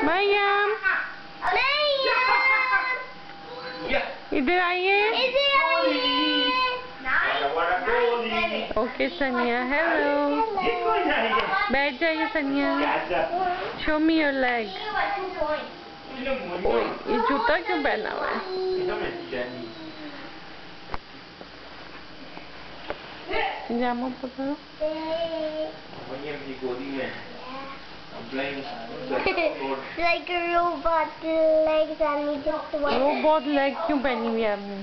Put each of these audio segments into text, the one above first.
मरियम, इधर आइए। ओके सनिया, हेलो। बैठ जाइए सनिया। Show me your leg. ये जूता क्यों पहना हुआ है? जामा पकड़ो। Like a robot legs on me just one. Robot leg क्यों पहनी हुई है आपने?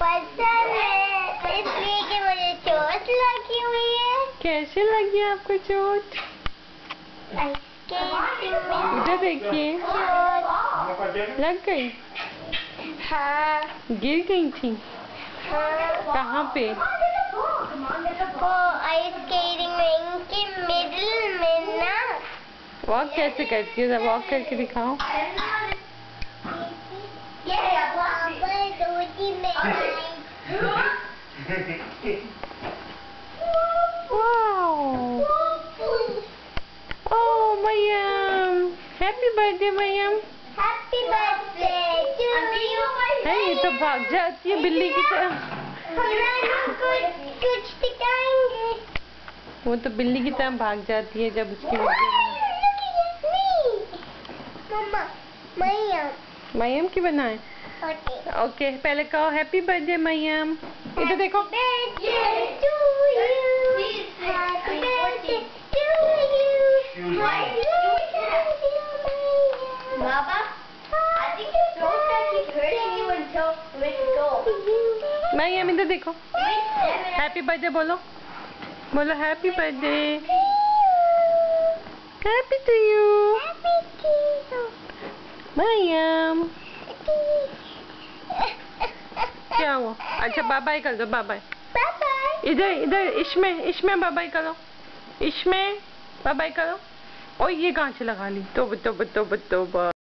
पता है, इसलिए कि मुझे चोट लगी हुई है। कैसे लगी आपको चोट? इधर देखिए, लग गई? हाँ। गिर गई थी? हाँ। कहाँ पे? वो आइस स्केटिंग रिंग के मिडिल में ना। वॉक कैसे करती हो? वॉक करके दिखाओ। Oh Maryam, happy birthday Maryam. Happy birthday to you. है ये तो भाग जाती है बिल्ली की तरह। कुछ दिखाएंगे। वो तो बिल्ली की तरह भाग जाती है जब उसकी मम्मा, मरियम। मरियम की बनाए? ओके, पहले कहो हैप्पी बर्थडे मरियम। इधर देखो। मरियम इधर देखो। हैप्पी बर्थडे बोलो, बोलो happy birthday. Happy to you Mariam. क्या हुआ? अच्छा बाय बाय कर दो, बाय बाय। इधर इधर इसमें बाय बाय करो, इसमें बाय बाय करो। और ये कहाँ से लगा ली? तो